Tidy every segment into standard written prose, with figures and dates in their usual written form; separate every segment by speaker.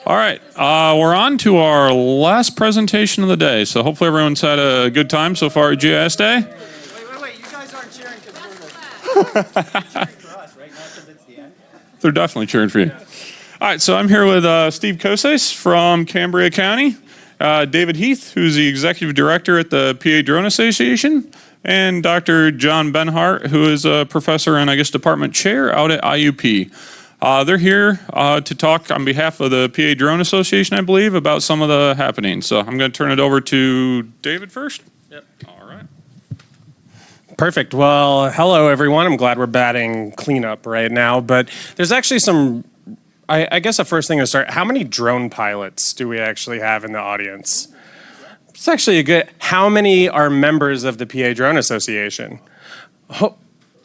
Speaker 1: All right, we're on to our last presentation of the day. So hopefully everyone's had a good time so far at GIS Day.
Speaker 2: Wait. You guys aren't cheering because we're cheering for us, right? Not because it's the end.
Speaker 1: They're definitely cheering for you. All right, so I'm here with Steve Kosais from Cambria County, David Heath, who's the Executive Director at the PA Drone Association, and Dr. John Benhart, who is a professor and, I guess, department chair out at IUP. They're here to talk on behalf of the PA Drone Association, I believe, about some of the happenings. So I'm going to turn it over to David first.
Speaker 3: Yep.
Speaker 1: All right.
Speaker 3: Perfect. Well, hello, everyone. I'm glad we're batting cleanup right now, but there's actually some, I guess the first thing to start, how many drone pilots do we actually have in the audience? It's actually a good, how many are members of the PA Drone Association?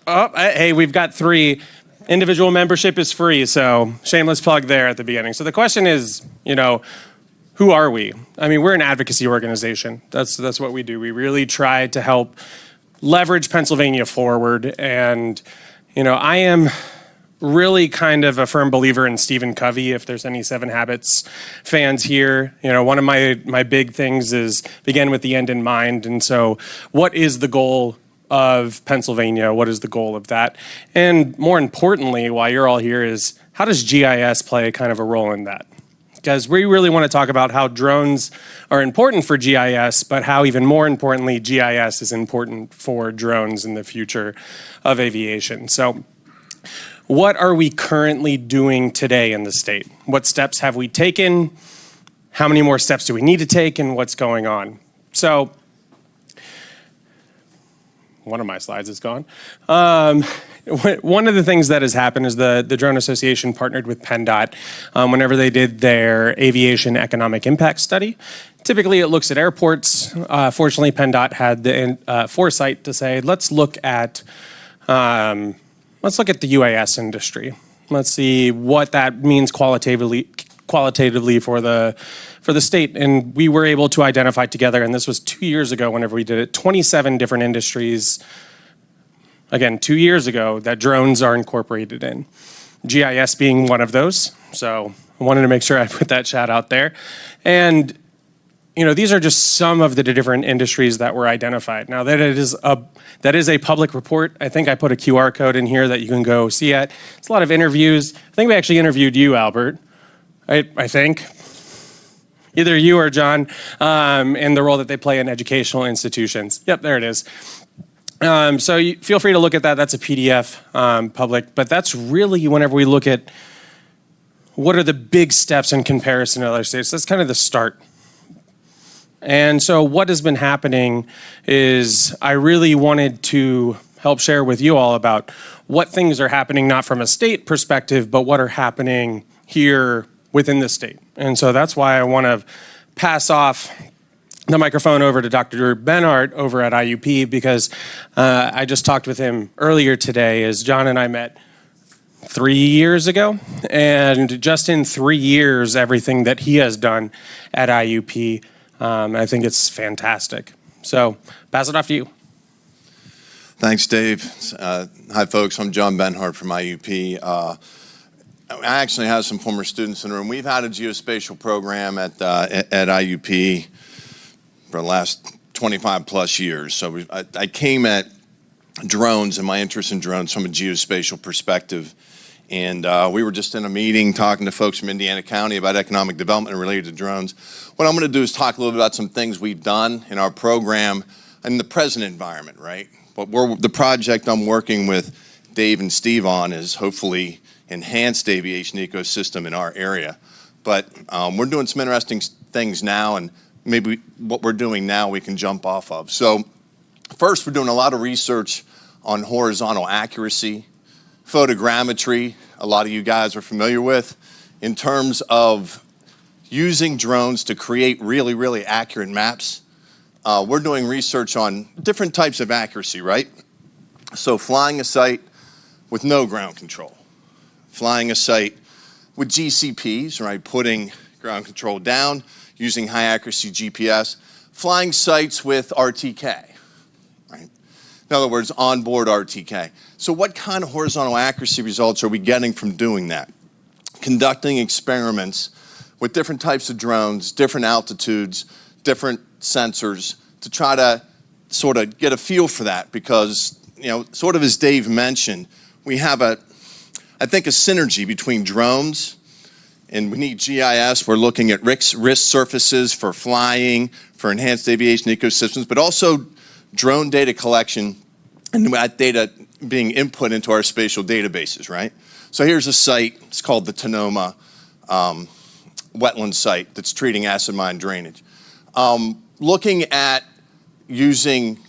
Speaker 3: Hey, we've got 3. Individual membership is free, so shameless plug there at the beginning. So the question is, who are we? I mean, we're an advocacy organization. That's what we do. We really try to help leverage Pennsylvania forward. And, I am really kind of a firm believer in Stephen Covey, if there's any 7 Habits fans here. One of my big things is begin with the end in mind. And so what is the goal of Pennsylvania? What is the goal of that? And more importantly, why you're all here is, how does GIS play kind of a role in that? Because we really want to talk about how drones are important for GIS, but how even more importantly, GIS is important for drones in the future of aviation. So what are we currently doing today in the state? What steps have we taken? How many more steps do we need to take, and what's going on? So one of my slides is gone. One of the things that has happened is the Drone Association partnered with PennDOT whenever they did their aviation economic impact study. Typically, it looks at airports. Fortunately, PennDOT had the foresight to say, let's look at the UAS industry. Let's see what that means qualitatively for the state, and we were able to identify together, and this was 2 years ago whenever we did it, 27 different industries, again, 2 years ago, that drones are incorporated in. GIS being one of those, so I wanted to make sure I put that shout out there. And, these are just some of the different industries that were identified. Now, that is a public report. I think I put a QR code in here that you can go see it. It's a lot of interviews. I think we actually interviewed you, Albert, I think. Either you or John, in the role that they play in educational institutions. Yep, there it is. So feel free to look at that. That's a PDF, public. But that's really, whenever we look at what are the big steps in comparison to other states, that's kind of the start. And so what has been happening is I really wanted to help share with you all about what things are happening, not from a state perspective, but what are happening here within the state. And so that's why I want to pass off the microphone over to Dr. Benhart over at IUP, because I just talked with him earlier today as John and I met 3 years ago. And just in 3 years, everything that he has done at IUP, I think it's fantastic. So pass it off to you.
Speaker 4: Thanks, Dave. Hi, folks. I'm John Benhart from IUP. I actually have some former students in the room. We've had a geospatial program at IUP for the last 25 plus years. So I came at drones and my interest in drones from a geospatial perspective. And we were just in a meeting talking to folks from Indiana County about economic development related to drones. What I'm going to do is talk a little bit about some things we've done in our program in the present environment, right? But the project I'm working with Dave and Steve on is hopefully enhanced aviation ecosystem in our area. But we're doing some interesting things now, and maybe what we're doing now we can jump off of. So first, we're doing a lot of research on horizontal accuracy, photogrammetry, a lot of you guys are familiar with, in terms of using drones to create really, really accurate maps. We're doing research on different types of accuracy, right? So flying a site with no ground control, flying a site with GCPs, right, putting ground control down, using high accuracy GPS, flying sites with RTK, right? In other words, onboard RTK. So what kind of horizontal accuracy results are we getting from doing that? Conducting experiments with different types of drones, different altitudes, different sensors to try to sort of get a feel for that because, sort of as Dave mentioned, we have I think a synergy between drones and we need GIS. We're looking at risk surfaces for flying, for enhanced aviation ecosystems, but also drone data collection and that data being input into our spatial databases, right? So here's a site, it's called the Tanoma wetland site that's treating acid mine drainage. Looking at using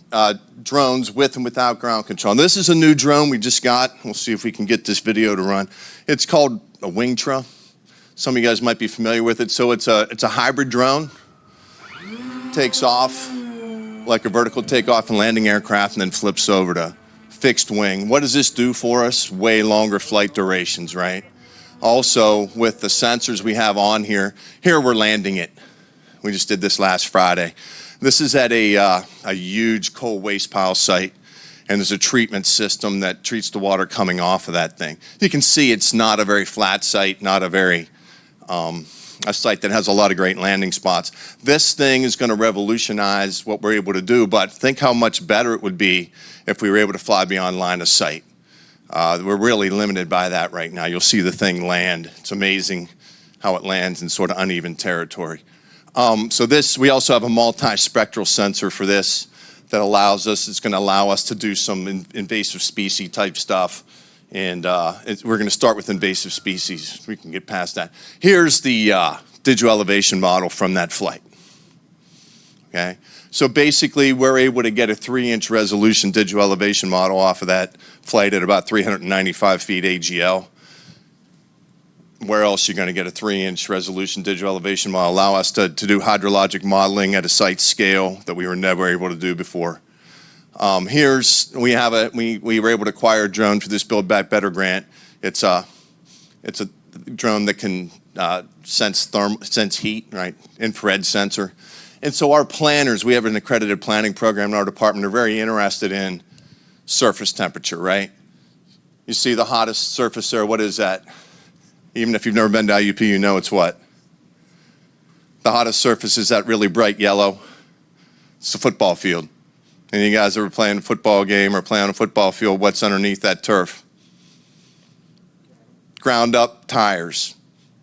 Speaker 4: drones with and without ground control. And this is a new drone we just got. We'll see if we can get this video to run. It's called a Wingtra. Some of you guys might be familiar with it. So it's a hybrid drone. Takes off like a vertical takeoff and landing aircraft and then flips over to fixed wing. What does this do for us? Way longer flight durations, right? Also, with the sensors we have on here we're landing it. We just did this last Friday. This is at a huge coal waste pile site, and there's a treatment system that treats the water coming off of that thing. You can see it's not a very flat site, not a very a site that has a lot of great landing spots. This thing is going to revolutionize what we're able to do, but think how much better it would be if we were able to fly beyond line of sight. We're really limited by that right now. You'll see the thing land. It's amazing how it lands in sort of uneven territory. So we also have a multi-spectral sensor for this that it's going to allow us to do some invasive species type stuff. And we're going to start with invasive species. We can get past that. Here's the digital elevation model from that flight. Okay, so basically we're able to get a 3-inch resolution digital elevation model off of that flight at about 395 feet AGL. Where else are you going to get a 3-inch resolution digital elevation model? Allow us to do hydrologic modeling at a site scale that we were never able to do before. We were able to acquire a drone for this Build Back Better grant. It's a drone that can sense heat, right? Infrared sensor. And so our planners, we have an accredited planning program in our department, are very interested in surface temperature, right? You see the hottest surface there, what is that? Even if you've never been to IUP, you know it's what? The hottest surface is that really bright yellow. It's a football field. And you guys ever playing a football game or play on a football field, what's underneath that turf? Ground up tires,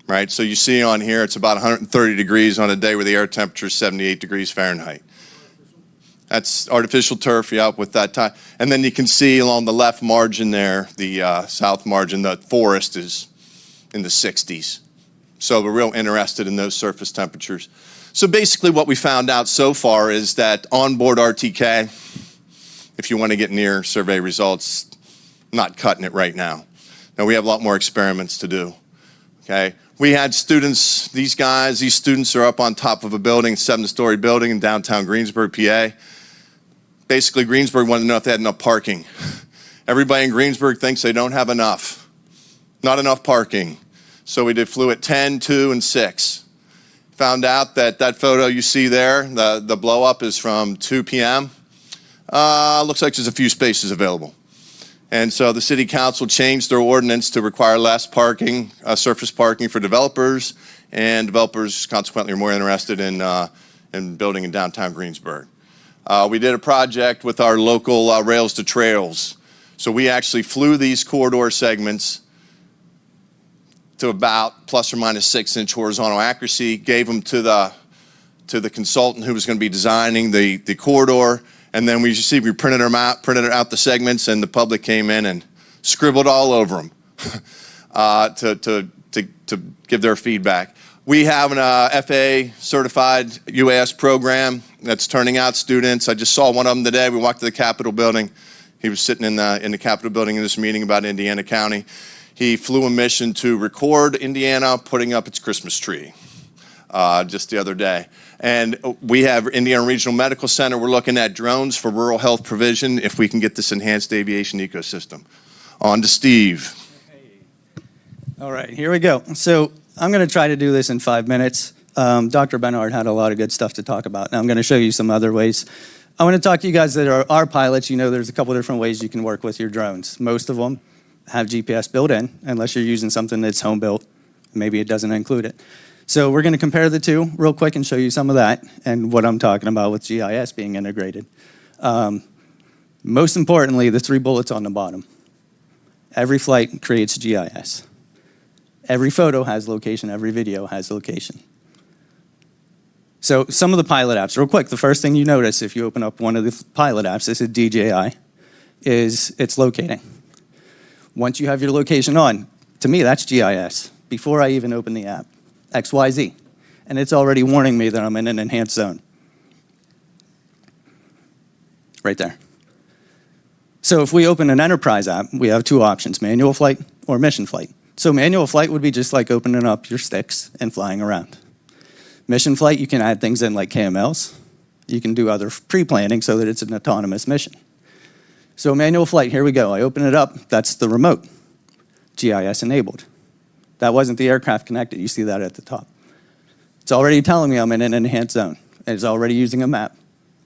Speaker 4: right? So you see on here, it's about 130 degrees on a day where the air temperature is 78 degrees Fahrenheit. That's artificial turf, yeah, with that tire. And then you can see along the left margin there, the south margin, the forest is in the 60s. So we're real interested in those surface temperatures. So basically what we found out so far is that onboard RTK, if you want to get near survey results, not cutting it right now. Now we have a lot more experiments to do, okay? We had students, these students are up on top of a building, 7-story building in downtown Greensburg, PA. Basically Greensburg wanted to know if they had enough parking. Everybody in Greensburg thinks they don't have enough. Not enough parking. So we flew at 10, 2, and 6. Found out that photo you see there, the blow up is from 2 p.m. Looks like there's a few spaces available. And so the city council changed their ordinance to require less parking, surface parking for developers, and developers consequently are more interested in building in downtown Greensburg. We did a project with our local Rails to Trails. So we actually flew these corridor segments to about plus or minus 6-inch horizontal accuracy, gave them to the consultant who was going to be designing the corridor, and then we printed out the segments, and the public came in and scribbled all over them to give their feedback. We have an FAA certified UAS program that's turning out students. I just saw one of them today. We walked to the Capitol building. He was sitting in the Capitol building in this meeting about Indiana County. He flew a mission to record Indiana putting up its Christmas tree just the other day. And we have Indiana Regional Medical Center. We're looking at drones for rural health provision if we can get this enhanced aviation ecosystem. On to Steve.
Speaker 2: All right, here we go. So I'm going to try to do this in 5 minutes. Dr. Benhart had a lot of good stuff to talk about. Now I'm going to show you some other ways. I want to talk to you guys that are pilots. You know there's a couple different ways you can work with your drones. Most of them have GPS built in, unless you're using something that's home built. Maybe it doesn't include it. So we're going to compare the two real quick and show you some of that and what I'm talking about with GIS being integrated. Most importantly, the 3 bullets on the bottom. Every flight creates GIS. Every photo has location, every video has location. So some of the pilot apps, real quick, the first thing you notice if you open up one of the pilot apps, this is DJI, is it's locating. Once you have your location on, to me that's GIS, before I even open the app, XYZ. And it's already warning me that I'm in an enhanced zone. Right there. So if we open an enterprise app, we have 2 options, manual flight or mission flight. So manual flight would be just like opening up your sticks and flying around. Mission flight, you can add things in like KMLs. You can do other pre-planning so that it's an autonomous mission. So manual flight, here we go. I open it up, that's the remote, GIS enabled. That wasn't the aircraft connected, you see that at the top. It's already telling me I'm in an enhanced zone. It's already using a map.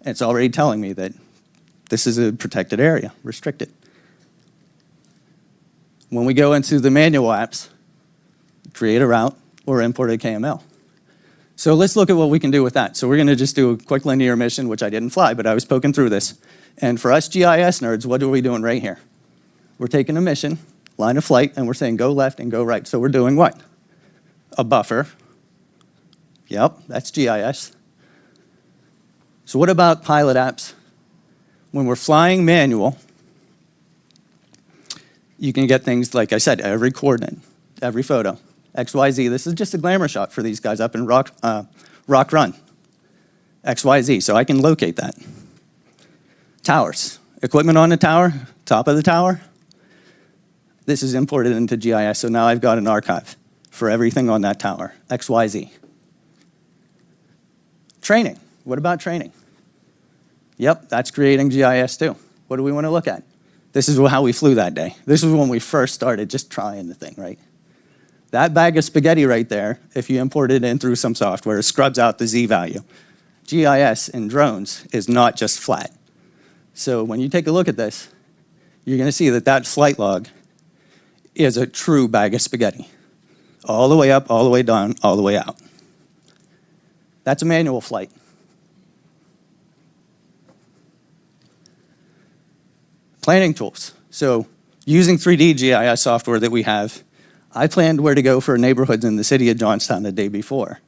Speaker 2: It's already telling me that this is a protected area, restricted. When we go into the manual apps, create a route or import a KML. So let's look at what we can do with that. So we're going to just do a quick linear mission, which I didn't fly, but I was poking through this. And for us GIS nerds, what are we doing right here? We're taking a mission, line of flight, and we're saying go left and go right. So we're doing what? A buffer. Yep, that's GIS. So what about pilot apps? When we're flying manual, you can get things, like I said, every coordinate, every photo. XYZ, this is just a glamour shot for these guys up in Rock Run. XYZ, so I can locate that. Towers, equipment on the tower, top of the tower. This is imported into GIS, so now I've got an archive for everything on that tower, XYZ. Training, what about training? Yep, that's creating GIS too. What do we want to look at? This is how we flew that day. This is when we first started just trying the thing, right? That bag of spaghetti right there, if you import it in through some software, it scrubs out the Z value. GIS in drones is not just flat. So when you take a look at this, you're going to see that that flight log is a true bag of spaghetti. All the way up, all the way down, all the way out. That's a manual flight. Planning tools. So using 3D GIS software that we have, I planned where to go for neighborhoods in the city of Johnstown the day before.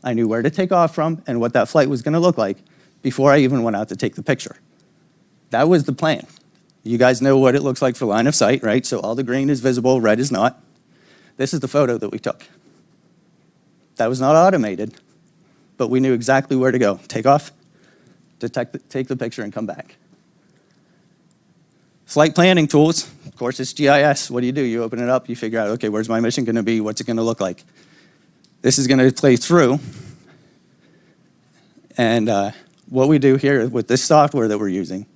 Speaker 2: I knew where to take off from and what that flight was going to look like before I even went out to take the picture. That was the plan. You guys know what it looks like for line of sight, right? So all the green is visible, red is not. This is the photo that we took. That was not automated, but we knew exactly where to go. Take off, take the picture, and come back. Flight planning tools, of course, it's GIS. What do? You open it up, you figure out, okay, where's my mission going to be? What's it going to look like? This is going to play through. And what we do here with this software that we're using,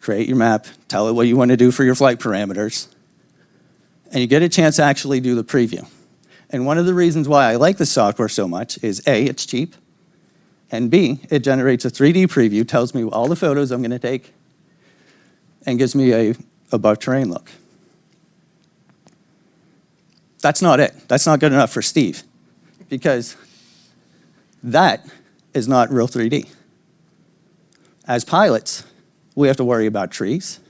Speaker 2: create your map, tell it what you want to do for your flight parameters, and you get a chance to actually do the preview. And one of the reasons why I like this software so much is A, it's cheap, and B, it generates a 3D preview, tells me all the photos I'm going to take, and gives me a above terrain look. That's not it. That's not good enough for Steve, because that is not real 3D. As pilots, we have to worry about trees.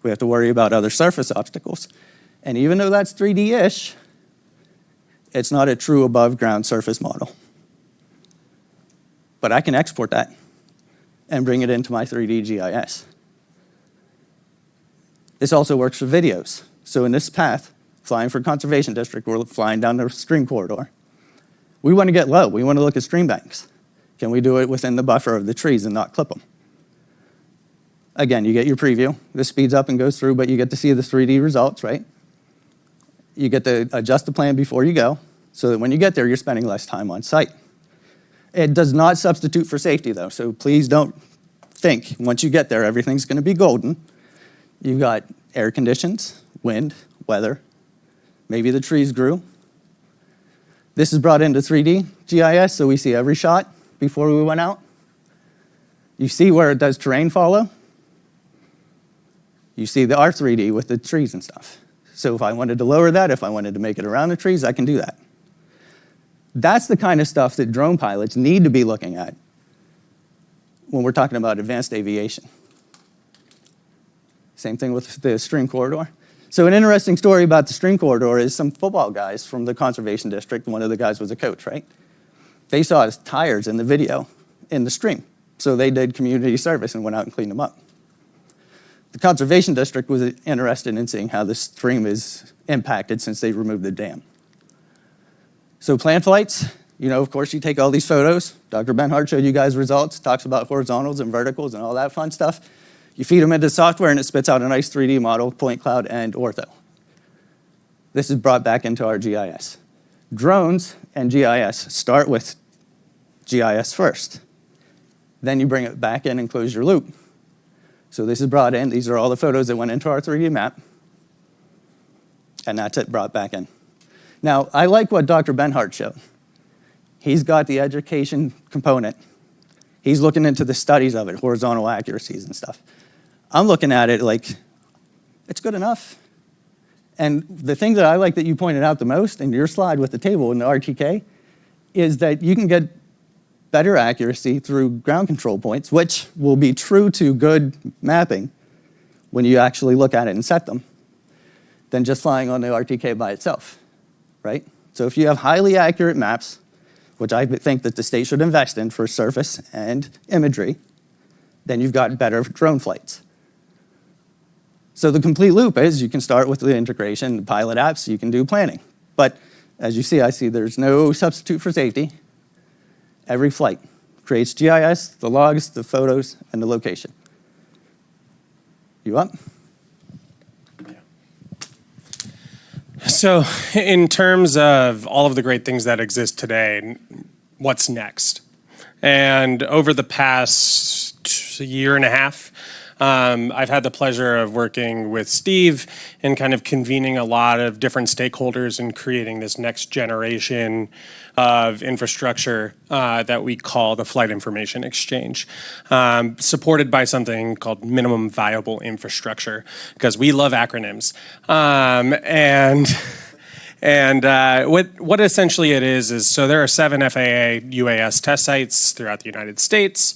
Speaker 2: We have to worry about other surface obstacles. And even though that's 3D-ish, it's not a true above ground surface model. But I can export that and bring it into my 3D GIS. This also works for videos. So in this path, flying for Conservation District, we're flying down the stream corridor. We want to get low. We want to look at stream banks. Can we do it within the buffer of the trees and not clip them? Again, you get your preview. This speeds up and goes through, but you get to see the 3D results, right? You get to adjust the plan before you go, so that when you get there, you're spending less time on site. It does not substitute for safety, though, so please don't think once you get there, everything's going to be golden. You've got air conditions, wind, weather. Maybe the trees grew. This is brought into 3D GIS, so we see every shot before we went out. You see where it does terrain follow. You see the R3D with the trees and stuff. So if I wanted to lower that, if I wanted to make it around the trees, I can do that. That's the kind of stuff that drone pilots need to be looking at when we're talking about advanced aviation. Same thing with the stream corridor. So an interesting story about the stream corridor is some football guys from the conservation district, one of the guys was a coach, right? They saw his tires in the video in the stream. So they did community service and went out and cleaned them up. The conservation district was interested in seeing how the stream is impacted since they removed the dam. So plan flights, of course you take all these photos. Dr. Benhart showed you guys results, talks about horizontals and verticals and all that fun stuff. You feed them into software and it spits out a nice 3D model, point cloud and ortho. This is brought back into our GIS. Drones and GIS start with GIS first. Then you bring it back in and close your loop. So this is brought in. These are all the photos that went into our 3D map. And that's it brought back in. Now, I like what Dr. Benhart showed. He's got the education component. He's looking into the studies of it, horizontal accuracies and stuff. I'm looking at it like, it's good enough. And the thing that I like that you pointed out the most in your slide with the table in the RTK is that you can get better accuracy through ground control points, which will be true to good mapping when you actually look at it and set them, than just flying on the RTK by itself, right? So if you have highly accurate maps, which I think that the state should invest in for surface and imagery, then you've got better drone flights. So the complete loop is you can start with the integration, the pilot apps, you can do planning. But as you see, I see there's no substitute for safety. Every flight creates GIS, the logs, the photos, and the location. You up?
Speaker 3: So in terms of all of the great things that exist today, what's next? And over the past year and a half, I've had the pleasure of working with Steve and kind of convening a lot of different stakeholders and creating this next generation of infrastructure that we call the Flight Information Exchange, supported by something called minimum viable infrastructure, because we love acronyms. What essentially it is so there are 7 FAA UAS test sites throughout the United States.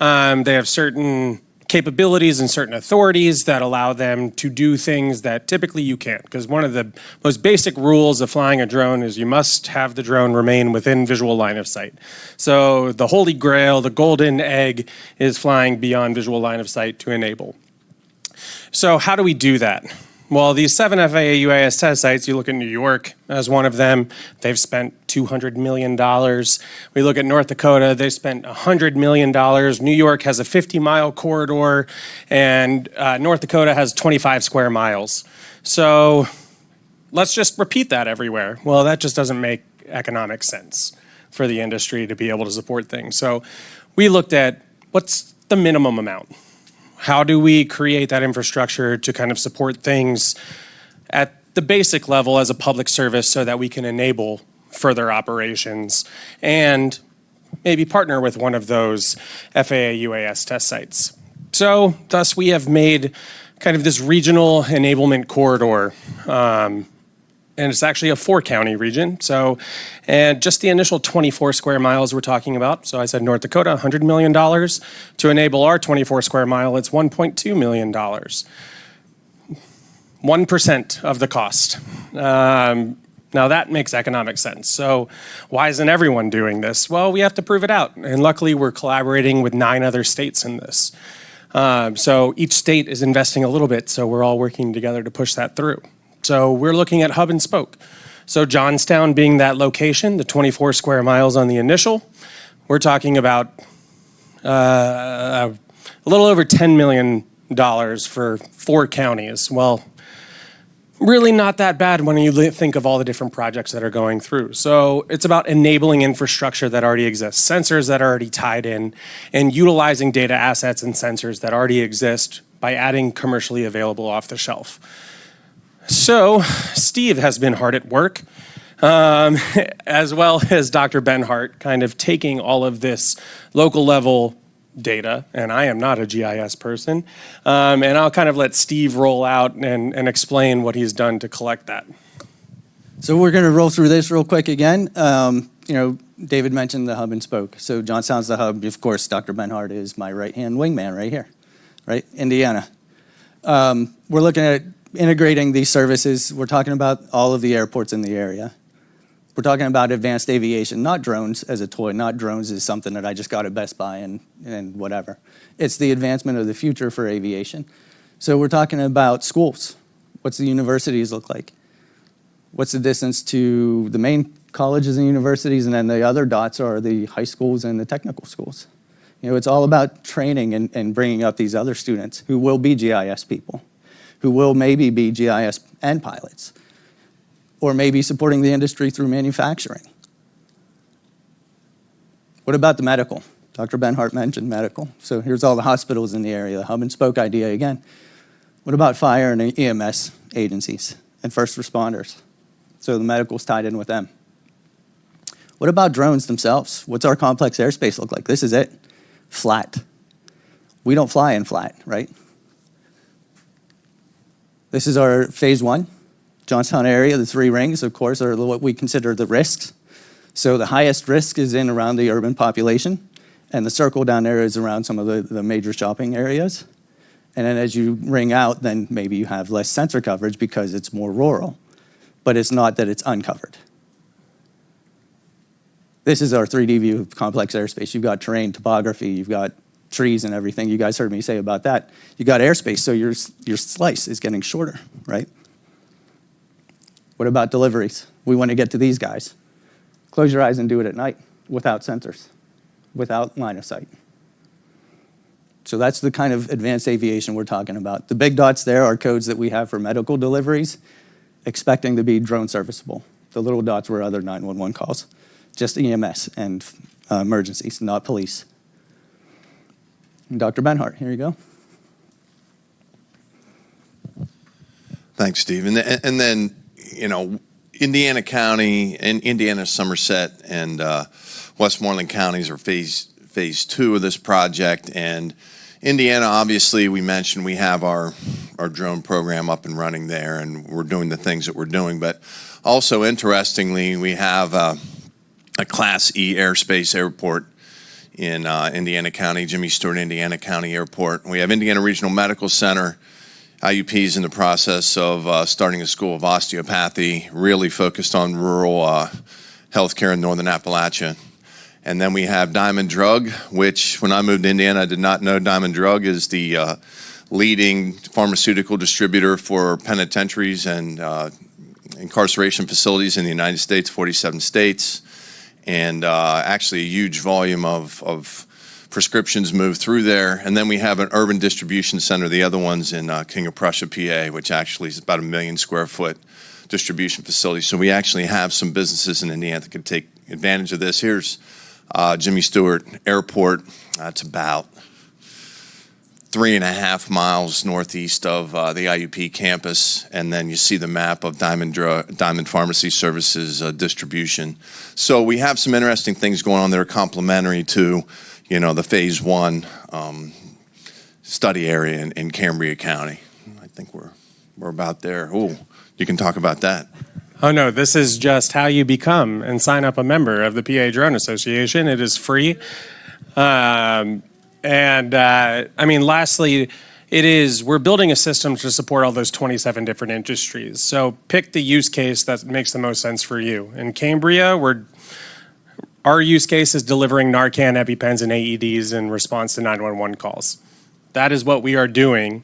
Speaker 3: They have certain capabilities and certain authorities that allow them to do things that typically you can't. Because one of the most basic rules of flying a drone is you must have the drone remain within visual line of sight. So the holy grail, the golden egg, is flying beyond visual line of sight to enable. So how do we do that? Well, these 7 FAA UAS test sites, you look at New York as one of them, they've spent $200 million. We look at North Dakota, they spent $100 million. New York has a 50-mile corridor, and North Dakota has 25 square miles. So let's just repeat that everywhere. Well, that just doesn't make economic sense for the industry to be able to support things. So we looked at what's the minimum amount? How do we create that infrastructure to kind of support things at the basic level as a public service so that we can enable further operations and maybe partner with one of those FAA UAS test sites? So thus we have made kind of this regional enablement corridor. And it's actually a 4-county region. So, and just the initial 24 square miles we're talking about. So I said North Dakota, $100 million. To enable our 24 square mile, it's $1.2 million. 1% of the cost. Now that makes economic sense. So why isn't everyone doing this? Well, we have to prove it out. And luckily we're collaborating with 9 other states in this. So each state is investing a little bit. So we're all working together to push that through. So we're looking at hub and spoke. So Johnstown being that location, the 24 square miles on the initial, we're talking about a little over $10 million for 4 counties. Well, really not that bad when you think of all the different projects that are going through. So it's about enabling infrastructure that already exists, sensors that are already tied in, and utilizing data assets and sensors that already exist by adding commercially available off the shelf. So Steve has been hard at work, as well as Dr. Benhart, kind of taking all of this local level data, and I am not a GIS person, and I'll kind of let Steve roll out and explain what he's done to collect that.
Speaker 2: So we're going to roll through this real quick again. David mentioned the hub and spoke. So Johnstown's the hub. Of course, Dr. Benhart is my right-hand wingman right here, right? Indiana. We're looking at integrating these services. We're talking about all of the airports in the area. We're talking about advanced aviation, not drones as a toy, not drones as something that I just got at Best Buy and whatever. It's the advancement of the future for aviation. So we're talking about schools. What's the universities look like? What's the distance to the main colleges and universities, and then the other dots are the high schools and the technical schools. It's all about training and bringing up these other students who will be GIS people, who will maybe be GIS and pilots, or maybe supporting the industry through manufacturing. What about the medical? Dr. Benhart mentioned medical. So here's all the hospitals in the area, the hub and spoke idea again. What about fire and EMS agencies and first responders? So the medical's tied in with them. What about drones themselves? What's our complex airspace look like? This is it, flat. We don't fly in flat, right? This is our phase 1. Johnstown area, the 3 rings, of course, are what we consider the risks. So the highest risk is in around the urban population, and the circle down there is around some of the major shopping areas. And then as you ring out, then maybe you have less sensor coverage because it's more rural. But it's not that it's uncovered. This is our 3D view of complex airspace. You've got terrain, topography, you've got trees and everything. You guys heard me say about that. You got airspace, so your slice is getting shorter, right? What about deliveries? We want to get to these guys. Close your eyes and do it at night without sensors, without line of sight. So that's the kind of advanced aviation we're talking about. The big dots there are codes that we have for medical deliveries, expecting to be drone serviceable. The little dots were other 911 calls, just EMS and emergencies, not police. And Dr. Benhart, here you go.
Speaker 4: Thanks, Steve. And then, Indiana County and Indiana, Somerset, and Westmoreland counties are phase 2 of this project. And Indiana, obviously, we mentioned we have our drone program up and running there, and we're doing the things that we're doing. But also, interestingly, we have a Class E airspace airport in Indiana County, Jimmy Stewart, Indiana County Airport. We have Indiana Regional Medical Center. IUP is in the process of starting a school of osteopathy, really focused on rural healthcare in northern Appalachia. And then we have Diamond Drug, which when I moved to Indiana, I did not know Diamond Drug is the leading pharmaceutical distributor for penitentiaries and incarceration facilities in the United States, 47 states, and actually a huge volume of prescriptions move through there. And then we have an urban distribution center, the other one's in King of Prussia, PA, which actually is about 1 million square foot distribution facility. So we actually have some businesses in Indiana that can take advantage of this. Here's Jimmy Stewart Airport. That's about 3.5 miles northeast of the IUP campus, and then you see the map of Diamond Pharmacy Services distribution. So we have some interesting things going on that are complementary to, the phase 1 study area in Cambria County. I think we're about there. Oh, you can talk about that.
Speaker 3: Oh no, this is just how you become and sign up a member of the PA Drone Association. It is free. Lastly, we're building a system to support all those 27 different industries. So pick the use case that makes the most sense for you. In Cambria, our use case is delivering Narcan, EpiPens, and AEDs in response to 911 calls. That is what we are doing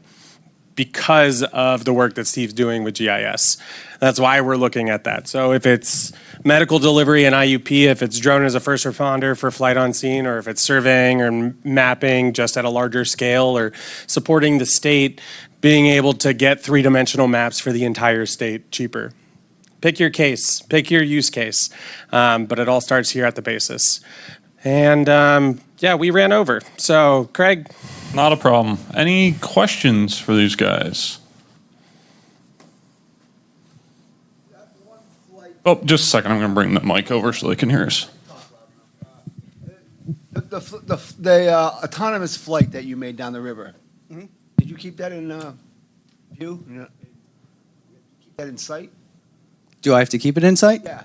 Speaker 3: because of the work that Steve's doing with GIS. That's why we're looking at that. So if it's medical delivery and IUP, if it's drone as a first responder for flight on scene, or if it's surveying or mapping just at a larger scale, or supporting the state being able to get 3-dimensional maps for the entire state cheaper. Pick your case, pick your use case, but it all starts here at the basis. And we ran over. So Craig?
Speaker 1: Not a problem. Any questions for these guys? Oh, just a second. I'm going to bring the mic over so they can hear us.
Speaker 5: The autonomous flight that you made down the river, did you keep that in view? Keep that in sight?
Speaker 2: Do I have to keep it in sight?
Speaker 5: Yeah.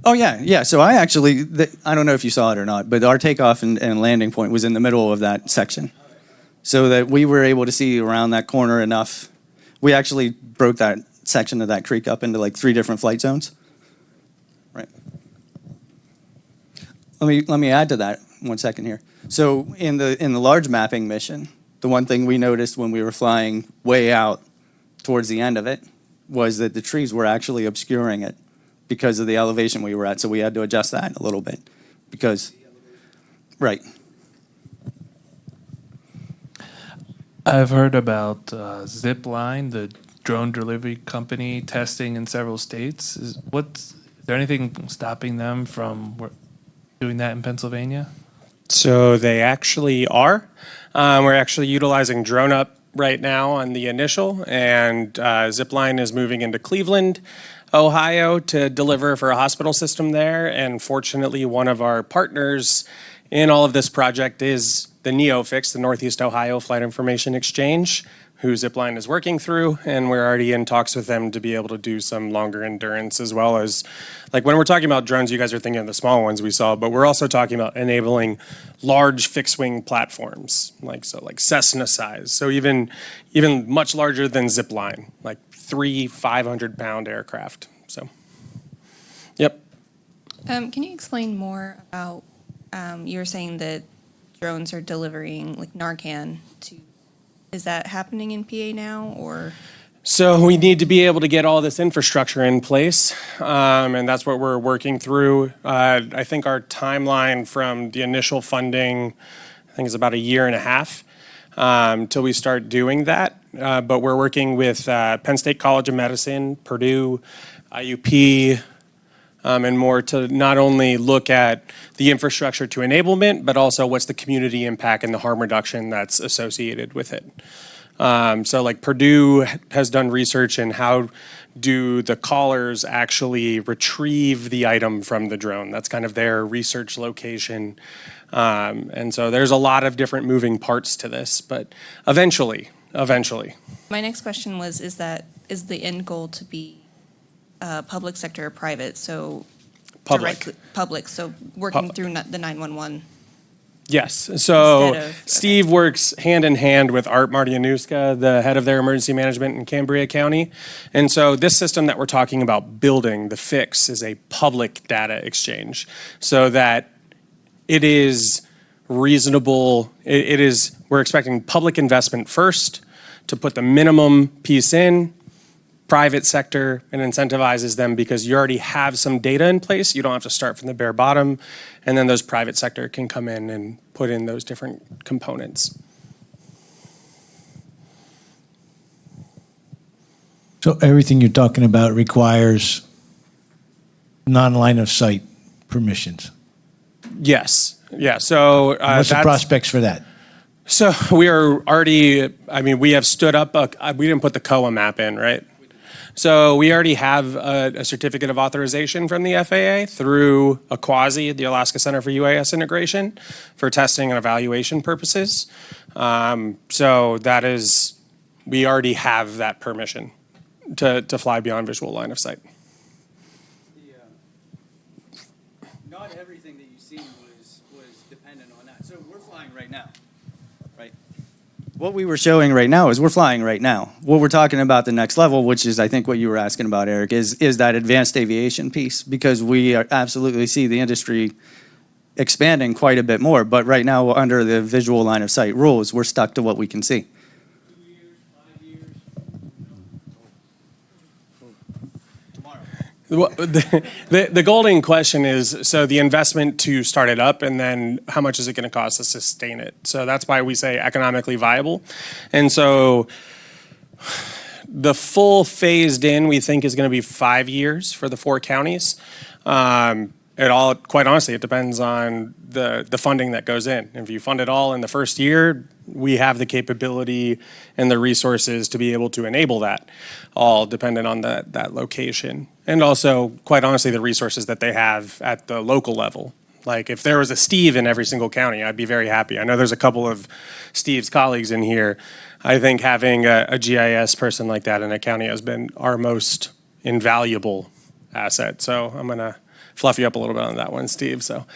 Speaker 2: Oh, yeah. So I actually, I don't know if you saw it or not, but our takeoff and landing point was in the middle of that section. So that we were able to see around that corner enough. We actually broke that section of that creek up into like 3 different flight zones. Right. Let me add to that 1 second here. So in the large mapping mission, the one thing we noticed when we were flying way out towards the end of it was that the trees were actually obscuring it because of the elevation we were at. So we had to adjust that a little bit because, right.
Speaker 6: I've heard about Zipline, the drone delivery company, testing in several states. Is there anything stopping them from doing that in Pennsylvania?
Speaker 3: So they actually are. We're actually utilizing Drone Up right now on the initial, and Zipline is moving into Cleveland, Ohio to deliver for a hospital system there. And fortunately, one of our partners in all of this project is the NEOFIX, the Northeast Ohio Flight Information Exchange, who Zipline is working through, and we're already in talks with them to be able to do some longer endurance, as well as, like when we're talking about drones, you guys are thinking of the small ones we saw, but we're also talking about enabling large fixed-wing platforms, like Cessna size, so even much larger than Zipline, like 3 500-pound aircraft. So, yep.
Speaker 7: Can you explain more about, you were saying that drones are delivering like Narcan to, is that happening in PA now, or?
Speaker 3: So we need to be able to get all this infrastructure in place, and that's what we're working through. I think our timeline from the initial funding, I think is about 1.5 years till we start doing that. But we're working with Penn State College of Medicine, Purdue, IUP, and more to not only look at the infrastructure to enablement, but also what's the community impact and the harm reduction that's associated with it. So like Purdue has done research in how do the callers actually retrieve the item from the drone. That's kind of their research location. And so there's a lot of different moving parts to this, but eventually.
Speaker 7: My next question was, is the end goal to be public sector or private? So public, so working through the 911.
Speaker 3: Yes. So
Speaker 7: Instead of-
Speaker 3: Steve works hand in hand with Art Martianuska, the head of their emergency management in Cambria County. And so this system that we're talking about building, the fix, is a public data exchange so that it is reasonable. We're expecting public investment first to put the minimum piece in. Private sector, and incentivizes them because you already have some data in place. You don't have to start from the bare bottom, and then those private sector can come in and put in those different components.
Speaker 8: So everything you're talking about requires non-line of sight permissions.
Speaker 3: Yes. Yeah. So
Speaker 8: What's the prospects for that?
Speaker 3: So we are already. I mean, we have stood up. We didn't put the COA map in, right? So we already have a certificate of authorization from the FAA through AQUASI, the Alaska Center for UAS Integration, for testing and evaluation purposes. So that is, we already have that permission to fly beyond visual line of sight.
Speaker 2: Not everything that you see was dependent on that. So we're flying right now, right? What we were showing right now is we're flying right now. What we're talking about the next level, which is I think what you were asking about, Eric, is that advanced aviation piece, because we absolutely see the industry expanding quite a bit more. But right now, under the visual line of sight rules, we're stuck to what we can see.
Speaker 8: 2 years, 5 years?
Speaker 3: The golden question is, so the investment to start it up, and then how much is it going to cost to sustain it? So that's why we say economically viable. And so the full phased in, we think, is going to be 5 years for the 4 counties. Quite honestly, it depends on the funding that goes in. If you fund it all in the first year, we have the capability and the resources to be able to enable that, all dependent on that location. And also, quite honestly, the resources that they have at the local level. Like if there was a Steve in every single county, I'd be very happy. I know there's a couple of Steve's colleagues in here. I think having a GIS person like that in a county has been our most invaluable asset. So I'm going to fluff you up a little bit on that one, Steve. So,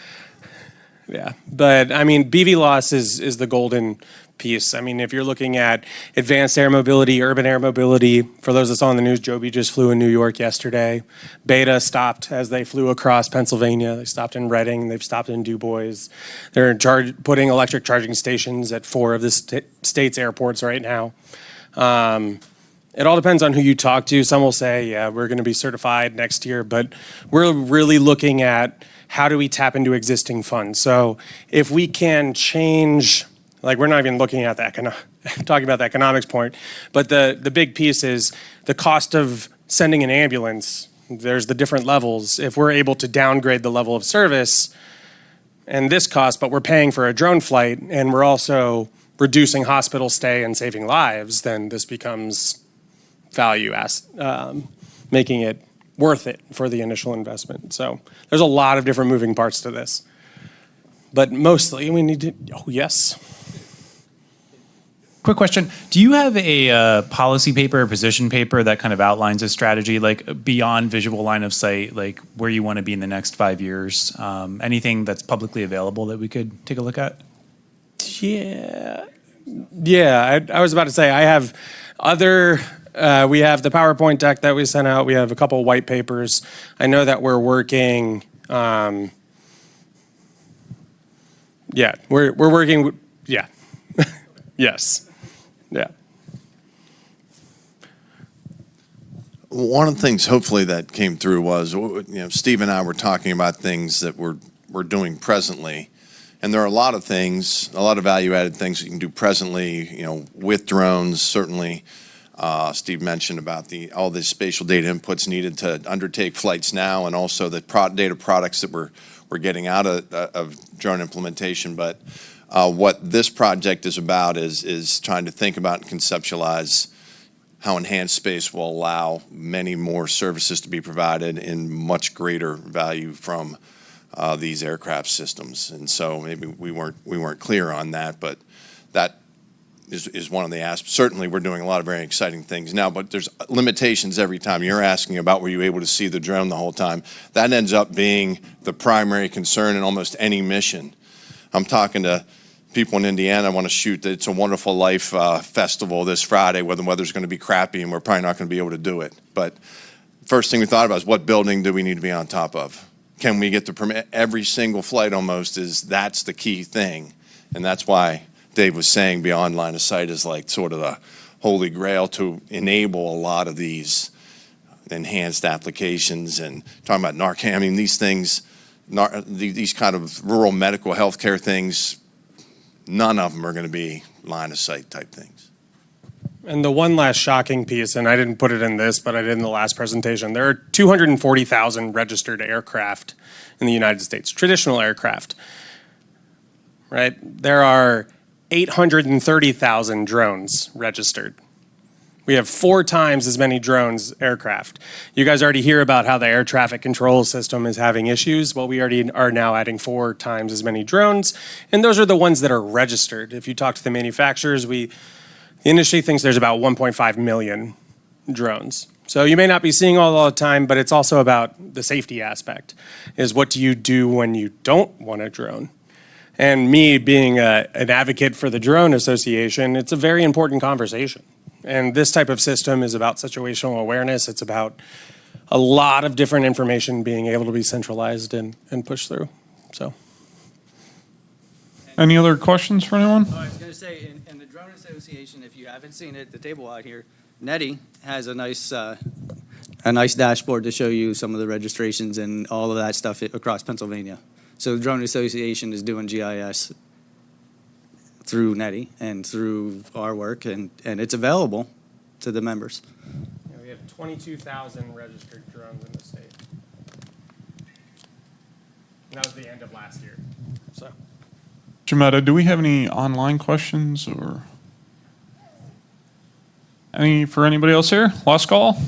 Speaker 3: yeah. But, I mean, BV loss is the golden piece. I mean, if you're looking at advanced air mobility, urban air mobility, for those that saw on the news, Joby just flew in New York yesterday. Beta stopped as they flew across Pennsylvania. They stopped in Reading. They've stopped in Du Bois. They're putting electric charging stations at 4 of the state's airports right now. It all depends on who you talk to. Some will say, yeah, we're going to be certified next year, but we're really looking at how do we tap into existing funds. So if we can change, like we're not even looking at talking about the economics point, but the big piece is the cost of sending an ambulance. There's the different levels. If we're able to downgrade the level of service and this cost, but we're paying for a drone flight and we're also reducing hospital stay and saving lives, then this becomes value, making it worth it for the initial investment. So there's a lot of different moving parts to this. But mostly we need to, oh yes.
Speaker 9: Quick question. Do you have a policy paper or position paper that kind of outlines a strategy, like beyond visual line of sight, like where you want to be in the next 5 years? Anything that's publicly available that we could take a look at?
Speaker 3: Yeah. I was about to say, I have other, we have the PowerPoint deck that we sent out. We have a couple of white papers. I know that we're working, we're working, yeah. Yes. Yeah.
Speaker 4: One of the things, hopefully, that came through was, Steve and I were talking about things that we're doing presently, and there are a lot of things, a lot of value-added things you can do presently, with drones. Certainly, Steve mentioned about all the spatial data inputs needed to undertake flights now, and also the data products that we're getting out of drone implementation. But what this project is about is trying to think about and conceptualize how enhanced space will allow many more services to be provided in much greater value from these aircraft systems. And so maybe we weren't clear on that, but that is one of the aspects. Certainly we're doing a lot of very exciting things now, but there's limitations every time. You're asking about were you able to see the drone the whole time. That ends up being the primary concern in almost any mission. I'm talking to people in Indiana want to shoot It's a Wonderful Life festival this Friday where the weather's going to be crappy and we're probably not going to be able to do it. But first thing we thought about is what building do we need to be on top of? Can we get the permit? Every single flight almost that's the key thing. And that's why Dave was saying beyond line of sight is like sort of the holy grail to enable a lot of these enhanced applications. And talking about Narcan, I mean, these things, these kind of rural medical healthcare things, none of them are going to be line of sight type things.
Speaker 3: And the one last shocking piece, and I didn't put it in this, but I did in the last presentation, there are 240,000 registered aircraft in the United States, traditional aircraft, right? There are 830,000 drones registered. We have 4 times as many drones aircraft. You guys already hear about how the air traffic control system is having issues. Well, we already are now adding 4 times as many drones, and those are the ones that are registered. If you talk to the manufacturers, the industry thinks there's about 1.5 million drones. So you may not be seeing all the time, but it's also about the safety aspect, is what do you do when you don't want a drone? And me being an advocate for the Drone Association, it's a very important conversation. And this type of system is about situational awareness. It's about a lot of different information being able to be centralized and pushed through. So,
Speaker 1: Any other questions for anyone?
Speaker 2: I was going to say, in the Drone Association, if you haven't seen it, the table out here, Nettie has a nice dashboard to show you some of the registrations and all of that stuff across Pennsylvania. So the Drone Association is doing GIS through Nettie and through our work, and it's available to the members.
Speaker 3: yeah, we have 22,000 registered drones in the state. And that was the end of last year. So,
Speaker 1: Jametta, do we have any online questions or any for anybody else here? Last call?